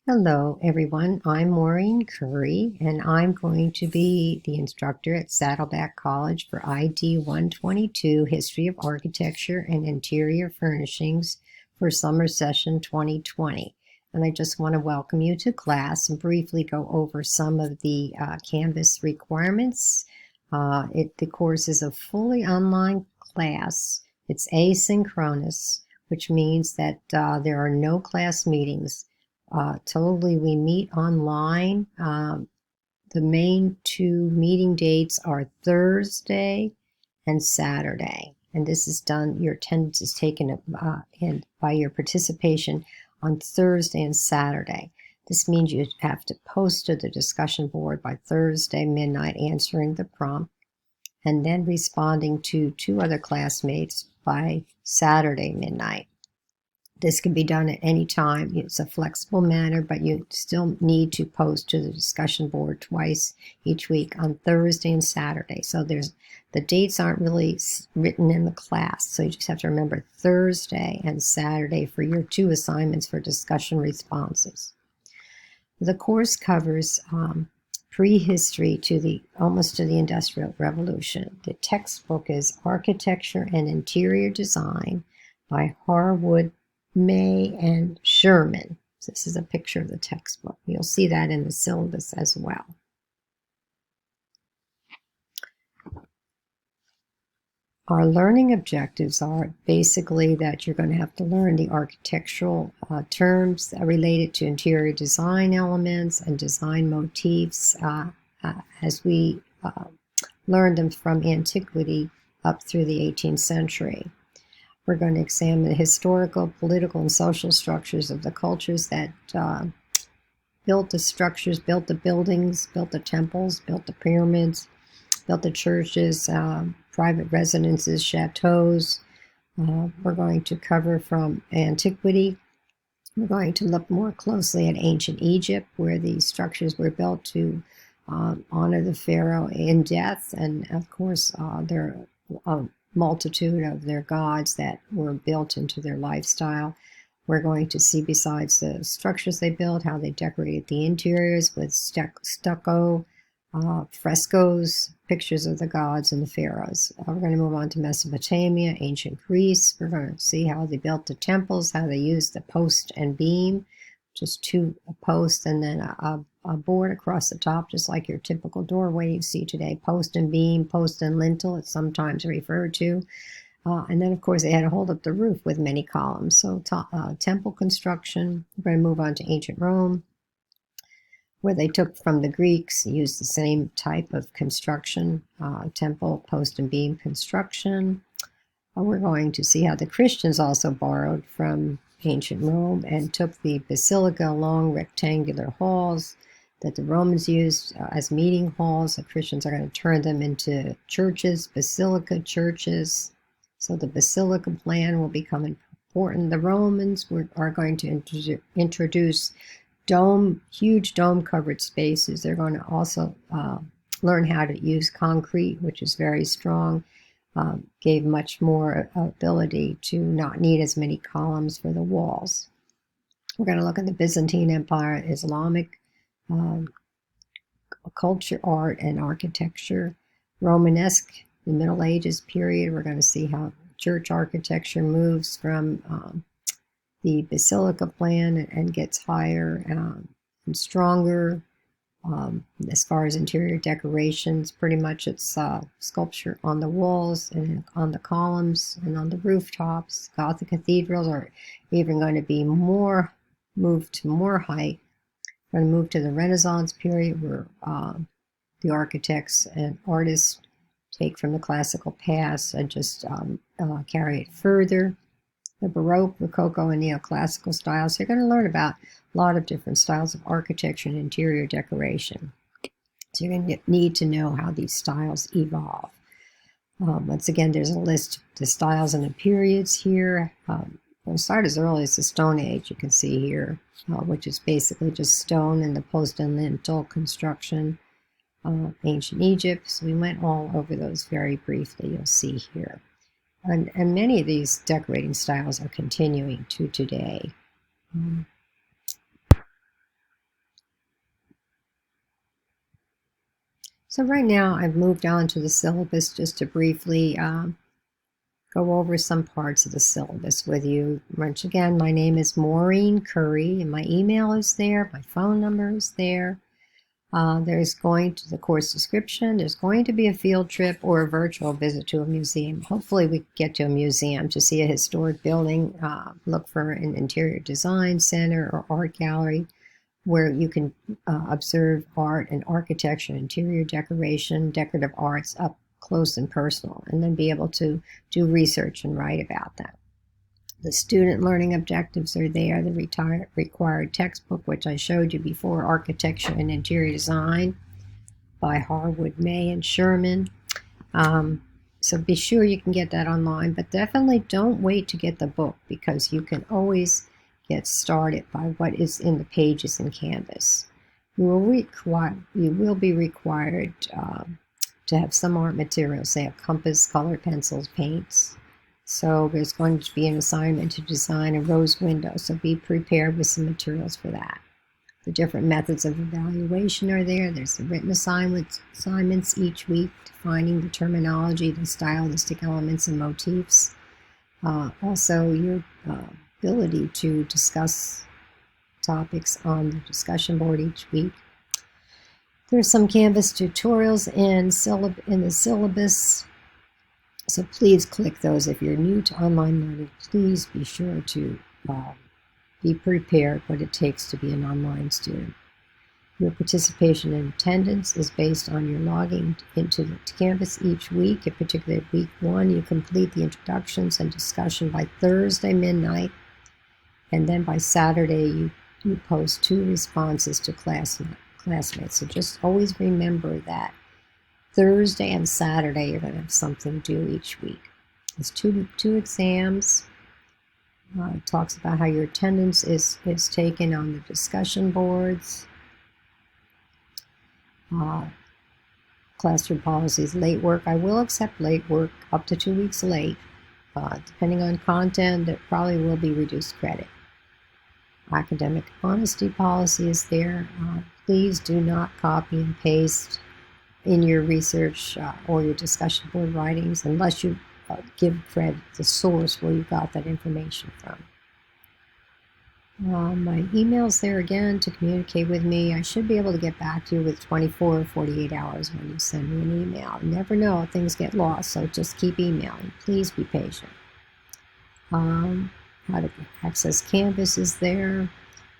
Hello, everyone. I'm Maureen Curry, and I'm going to be the instructor at Saddleback College for ID 122 History of Architecture and Interior Furnishings for Summer Session 2020. And I just want to welcome you to class and briefly go over some of the Canvas requirements. The course is a fully online class. It's asynchronous, which means that there are no class meetings. Totally, we meet online. The main two meeting dates are Thursday and Saturday. And this is done, your attendance is taken in by your participation on Thursday and Saturday. This means you have to post to the discussion board by Thursday midnight, answering the prompt, and then responding to two other classmates by Saturday midnight. This can be done at any time. It's a flexible manner, but you still need to post to the discussion board twice each week on Thursday and Saturday. So the dates aren't really written in the class. So you just have to remember Thursday and Saturday for your two assignments for discussion responses. The course covers prehistory to almost to the Industrial Revolution. The textbook is Architecture and Interior Design by Harwood, May, and Sherman. So this is a picture of the textbook. You'll see that in the syllabus as well. Our learning objectives are basically that you're going to have to learn the architectural terms related to interior design elements and design motifs as we learned them from antiquity up through the 18th century. We're going to examine the historical, political, and social structures of the cultures that built the structures, built the buildings, built the temples, built the pyramids, built the churches, private residences, chateaus. We're going to cover from antiquity. We're going to look more closely at ancient Egypt, where these structures were built to honor the pharaoh in death, and of course there are multitude of their gods that were built into their lifestyle. We're going to see, besides the structures they built, how they decorated the interiors with stucco, frescoes, pictures of the gods and the pharaohs. We're going to move on to Mesopotamia, ancient Greece. We're going to see how they built the temples, how they used the post and beam, just two posts and then a board across the top, just like your typical doorway you see today. Post and beam, post and lintel, it's sometimes referred to. And then, of course, they had to hold up the roof with many columns. So temple construction. We're going to move on to ancient Rome, where they took from the Greeks, used the same type of construction, temple, post and beam construction. We're going to see how the Christians also borrowed from ancient Rome and took the basilica, long rectangular halls that the Romans used as meeting halls. The Christians are going to turn them into churches, basilica churches. So the basilica plan will become important. The Romans are going to introduce huge dome-covered spaces. They're going to also learn how to use concrete, which is very strong. Gave much more ability to not need as many columns for the walls. We're going to look at the Byzantine Empire, Islamic culture, art, and architecture. Romanesque, the Middle Ages period. We're going to see how church architecture moves from the basilica plan and gets higher and stronger. As far as interior decorations, pretty much it's sculpture on the walls and on the columns and on the rooftops. Gothic cathedrals are even going to be moved to more height. We're going to move to the Renaissance period, where the architects and artists take from the classical past and just carry it further. The Baroque, Rococo, and Neoclassical styles. So you're going to learn about a lot of different styles of architecture and interior decoration. So you're going to need to know how these styles evolve. Once again, there's a list of the styles and the periods here. We'll start as early as the Stone Age, you can see here, which is basically just stone and the post and lintel construction. Ancient Egypt, so we went all over those very briefly, you'll see here. And many of these decorating styles are continuing to today. So right now I've moved on to the syllabus just to briefly go over some parts of the syllabus with you. Once again, my name is Maureen Curry, and my email is there, my phone number is there. There's going to the course description, there's going to be a field trip or a virtual visit to a museum. Hopefully we get to a museum to see a historic building, look for an interior design center or art gallery where you can observe art and architecture, interior decoration, decorative arts up close and personal, and then be able to do research and write about that. The student learning objectives are there, the required textbook, which I showed you before, Architecture and Interior Design by Harwood, May, and Sherman. So be sure you can get that online, but definitely don't wait to get the book, because you can always get started by what is in the pages in Canvas. You will be required to have some art materials, say a compass, colored pencils, paints. So there's going to be an assignment to design a rose window, so be prepared with some materials for that. The different methods of evaluation are there. There's the written assignments each week, defining the terminology, the stylistic elements and motifs. Also, your ability to discuss topics on the discussion board each week. There's some Canvas tutorials in the syllabus, so please click those. If you're new to online learning, please be sure to be prepared what it takes to be an online student. Your participation in attendance is based on your logging into the Canvas each week. In particular, week 1, you complete the introductions and discussion by Thursday midnight, and then by Saturday you post 2 responses to classmates. So just always remember that Thursday and Saturday you're going to have something due each week. There's two exams. It talks about how your attendance is taken on the discussion boards. Classroom policies, late work. I will accept late work up to 2 weeks late. Depending on content, it probably will be reduced credit. Academic honesty policy is there. Please do not copy and paste in your research or your discussion board writings unless you give credit the source where you got that information from. My email's there again to communicate with me. I should be able to get back to you with 24 or 48 hours when you send me an email. You never know, things get lost, so just keep emailing. Please be patient. How to access Canvas is there.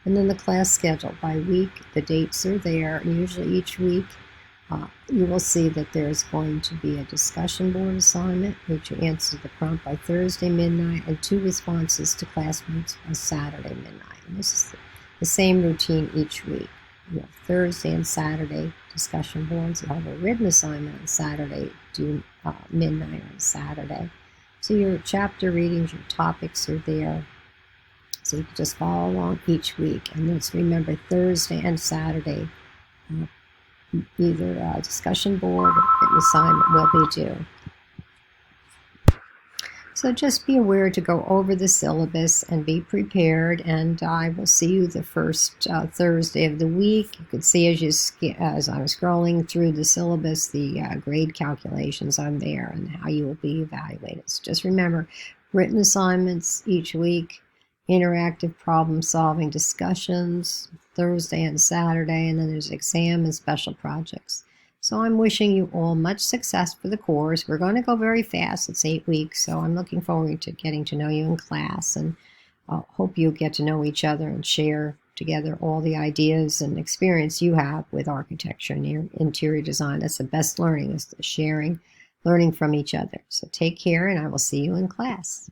And then the class schedule by week, the dates are there. And usually each week you will see that there's going to be a discussion board assignment, which you answer the prompt by Thursday midnight, and 2 responses to classmates by Saturday midnight. And this is the same routine each week. You have Thursday and Saturday discussion boards. You have a written assignment on Saturday, due midnight on Saturday. So your chapter readings, your topics are there. So you can just follow along each week. And let's remember Thursday and Saturday, either a discussion board or written assignment will be due. So just be aware to go over the syllabus and be prepared, and I will see you the first Thursday of the week. You can see as I'm scrolling through the syllabus, the grade calculations on there and how you will be evaluated. So just remember, written assignments each week, interactive problem solving discussions Thursday and Saturday, and then there's exam and special projects. So I'm wishing you all much success for the course. We're going to go very fast. It's 8 weeks, so I'm looking forward to getting to know you in class, and hope you get to know each other and share together all the ideas and experience you have with architecture and interior design. That's the best learning, is the sharing, learning from each other. So take care, and I will see you in class.